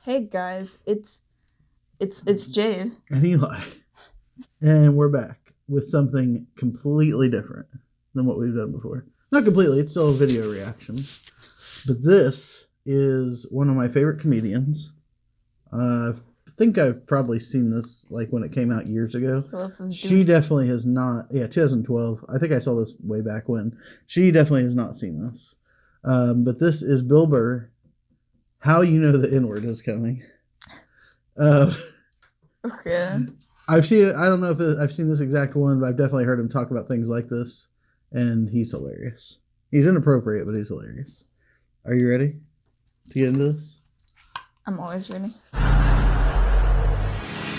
Hey guys, it's Jade. And Eli. And we're back with something completely different than what we've done before. Not completely, it's still a video reaction. But this is one of my favorite comedians. I think I've probably seen this like when it came out years ago. She definitely has not. Yeah, 2012. I think I saw this way back when. She definitely has not seen this. But this is Bill Burr. How you know the N-word is coming. Okay. I've seen it. I don't know if I've seen this exact one, but I've definitely heard him talk about things like this, and he's hilarious. He's inappropriate, but he's hilarious. Are you ready to get into this? I'm always ready.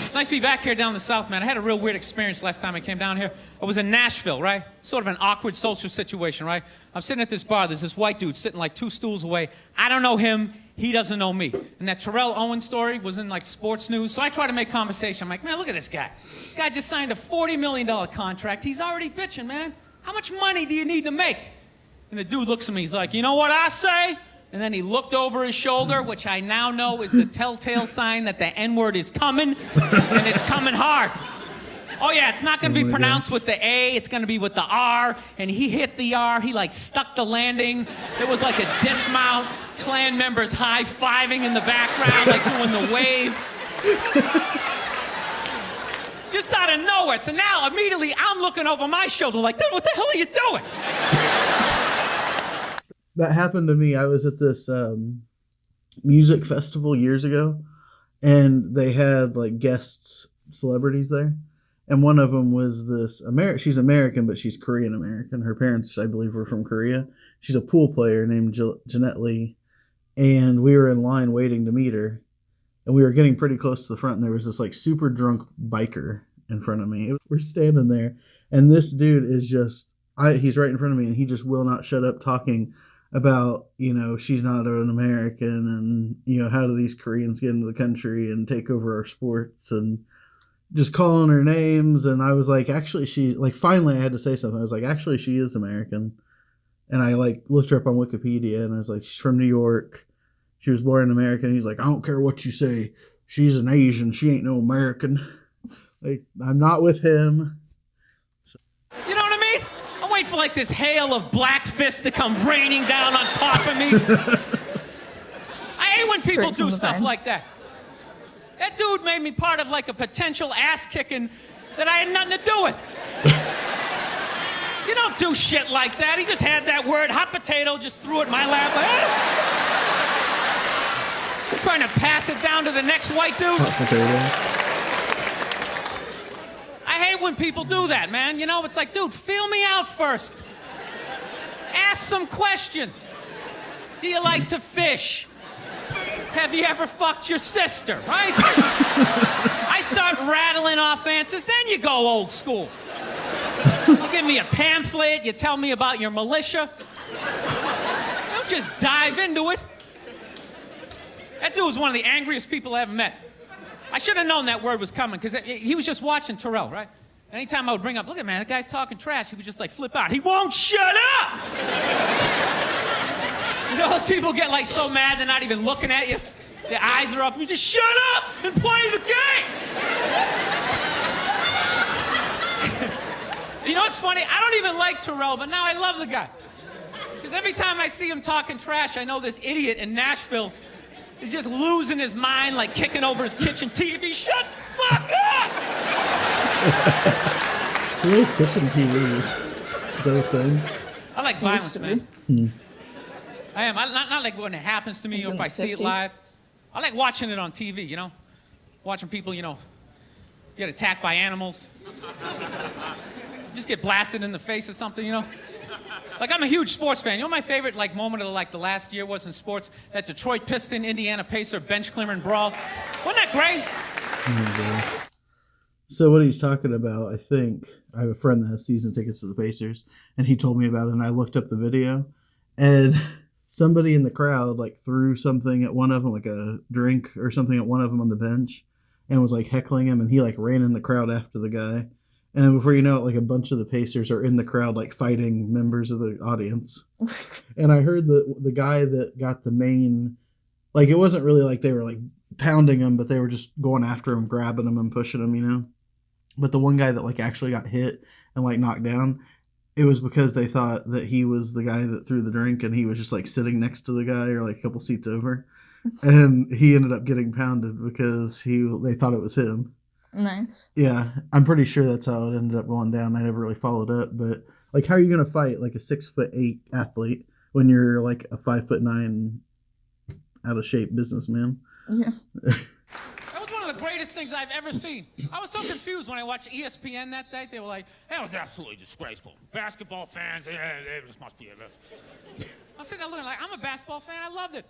It's nice to be back here down in the South, man. I had a real weird experience last time I came down here. I was in Nashville, right? Sort of an awkward social situation, right? I'm sitting at this bar. There's this white dude sitting like 2 stools away. I don't know him. He doesn't know me. And that Terrell Owens story was in like sports news. So I try to make conversation. I'm like, man, look at this guy. This guy just signed a $40 million contract. He's already bitching, man. How much money do you need to make? And the dude looks at me. He's like, you know what I say? And then he looked over his shoulder, which I now know is the telltale sign that the N-word is coming, and it's coming hard. Oh, yeah, it's not going to be pronounced with the A. It's going to be with the R. And he hit the R. He, like, stuck the landing. There was, like, a dismount. Klan members high-fiving in the background, like doing the wave. Just out of nowhere. So now, immediately, I'm looking over my shoulder like, what the hell are you doing? That happened to me. I was at this music festival years ago, and they had, like, guests, celebrities there. And one of them was this she's American, but she's Korean American. Her parents, I believe, were from Korea. She's a pool player named Jeanette Lee. And we were in line waiting to meet her. And we were getting pretty close to the front. And there was this like super drunk biker in front of me. We're standing there. And this dude is just, he's right in front of me. And he just will not shut up talking about, you know, she's not an American. And, you know, how do these Koreans get into the country and take over our sports and just calling her names. And I was like, actually, finally I had to say something. I was like, actually, she is American. And I like looked her up on Wikipedia and I was like, she's from New York. She was born in America. And he's like, I don't care what you say. She's an Asian. She ain't no American. Like, I'm not with him. So. You know what I mean? I'm waiting for like this hail of black fists to come raining down on top of me. I hate when people do stuff like that. That dude made me part of like a potential ass kicking that I had nothing to do with. You don't do shit like that. He just had that word, hot potato, just threw it in my lap. Trying to pass it down to the next white dude. Hot potato. I hate when people do that, man. You know, it's like, dude, feel me out first. Ask some questions. Do you like to fish? Have you ever fucked your sister, right? I start rattling off answers, then you go old school. You give me a pamphlet, you tell me about your militia. Don't just dive into it. That dude was one of the angriest people I ever met. I should have known that word was coming, because he was just watching Terrell, right? Anytime I would bring up, look at man, that guy's talking trash, he would just like flip out. He won't shut up! You know, those people get like so mad they're not even looking at you. Their eyes are up. You just shut up and play the game. You know what's funny? I don't even like Terrell, but now I love the guy. Because every time I see him talking trash, I know this idiot in Nashville is just losing his mind, like kicking over his kitchen TV. Shut the fuck up! Who is kitchen TVs? Is that a thing? I like violence, man. I am. Not like when it happens to me or if I see it live. I like watching it on TV, you know? Watching people, you know, get attacked by animals. Just get blasted in the face or something, you know? Like, I'm a huge sports fan. You know my favorite, like, moment of, like, the last year was in sports? That Detroit Piston, Indiana Pacer bench clearing brawl. Wasn't that great? Oh, so what he's talking about, I think, I have a friend that has season tickets to the Pacers, and he told me about it, and I looked up the video, and somebody in the crowd, like, threw something at one of them, like a drink or something at one of them on the bench, and was, like, heckling him, and he, like, ran in the crowd after the guy. And then before you know it, like, a bunch of the Pacers are in the crowd, like, fighting members of the audience. And I heard the guy that got the main, like, it wasn't really like they were, like, pounding him, but they were just going after him, grabbing him and pushing him, you know. But the one guy that like actually got hit and like knocked down, it was because they thought that he was the guy that threw the drink, and he was just like sitting next to the guy or like a couple seats over, and he ended up getting pounded because they thought it was him. Nice. Yeah, I'm pretty sure that's how it ended up going down. I never really followed up, but like, how are you gonna fight like a 6'8" athlete when you're like a 5'9" out of shape businessman? Yeah. That was one of the greatest things I've ever seen. I was so confused when I watched ESPN that day. They were like, that was absolutely disgraceful. Basketball fans, they just must be I'm sitting there looking like, I'm a basketball fan. I loved it.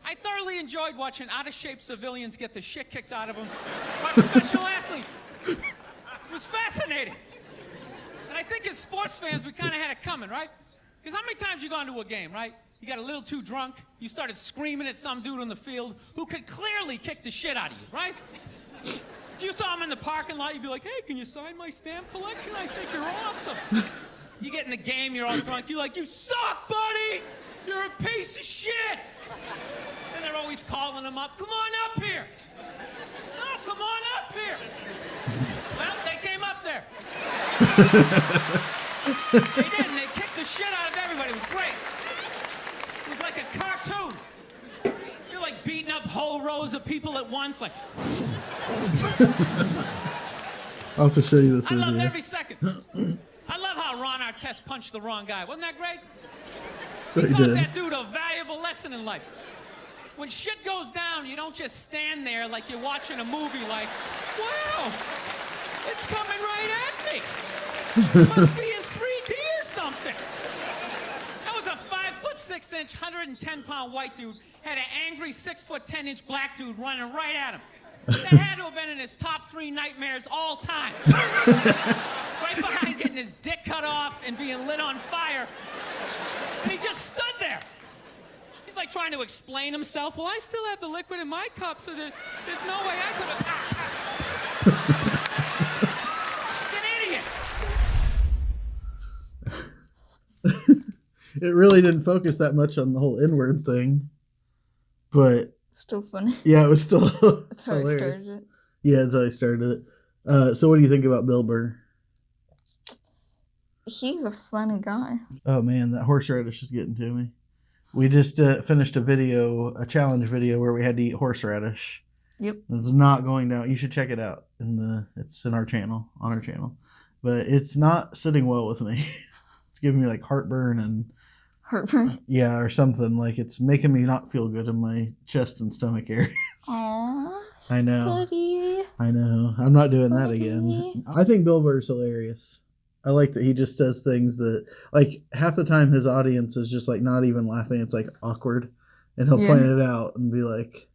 I thoroughly enjoyed watching out-of-shape civilians get the shit kicked out of them by professional athletes. It was fascinating. And I think as sports fans, we kind of had it coming, right? Because how many times you gone to a game, right? You got a little too drunk, you started screaming at some dude on the field who could clearly kick the shit out of you, right? If you saw him in the parking lot, you'd be like, hey, can you sign my stamp collection? I think you're awesome. You get in the game, you're all drunk, you're like, you suck, buddy! You're a piece of shit! And they're always calling him up, come on up here! No, come on up here! Well, they came up there. They did, and they kicked the shit out of everybody. It was great. It was like a cartoon. You're like beating up whole rows of people at once, like. I'll have to show you this I video. loved every second. I love how Ron Artest punched the wrong guy. Wasn't that great? So He he taught did. that dude a valuable lesson in life. When shit goes down, you don't just stand there like you're watching a movie like, wow, it's coming right at me. It must be in 3D or something. That was a 5'6", 110-pound white dude, had an angry 6'10" black dude running right at him. That had to have been in his top 3 nightmares all time. Right behind getting his dick cut off and being lit on fire. And he just stood there. He's like trying to explain himself. Well, I still have the liquid in my cup, so there's no way I could have. He's an idiot. It really didn't focus that much on the whole N-word thing, but Still funny. yeah, it was still That's how he hilarious. started it. Yeah, that's how I started it. So what do you think about Bill Burr? He's a funny guy. Oh man, that horseradish is getting to me. We just finished a challenge video where we had to eat horseradish. Yep. It's not going down. You should check it out. It's on our channel, but it's not sitting well with me. It's giving me like heartburn and Heartburn. yeah, or something. Like it's making me not feel good in my chest and stomach areas. Aww. I know. Buddy. I know. I'm not doing that Buddy. again. I think Bill Burr's hilarious. I like that he just says things that, like, half the time his audience is just, like, not even laughing. It's, like, awkward. And he'll point it out and be like,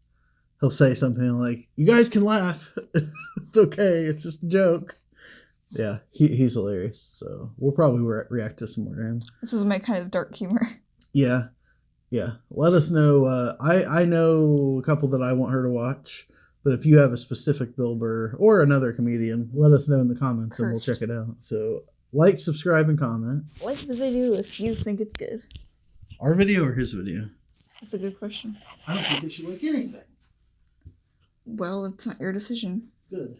he'll say something like, you guys can laugh. It's okay. It's just a joke. Yeah, he's hilarious. So we'll probably react to some more to him. This is my kind of dark humor. Yeah. Yeah. Let us know. I know a couple that I want her to watch. But if you have a specific Bill Burr or another comedian, let us know in the comments and we'll check it out. So like, subscribe, and comment. Like the video if you think it's good. Our video or his video? That's a good question. I don't think they should like anything. Well, it's not your decision. Good.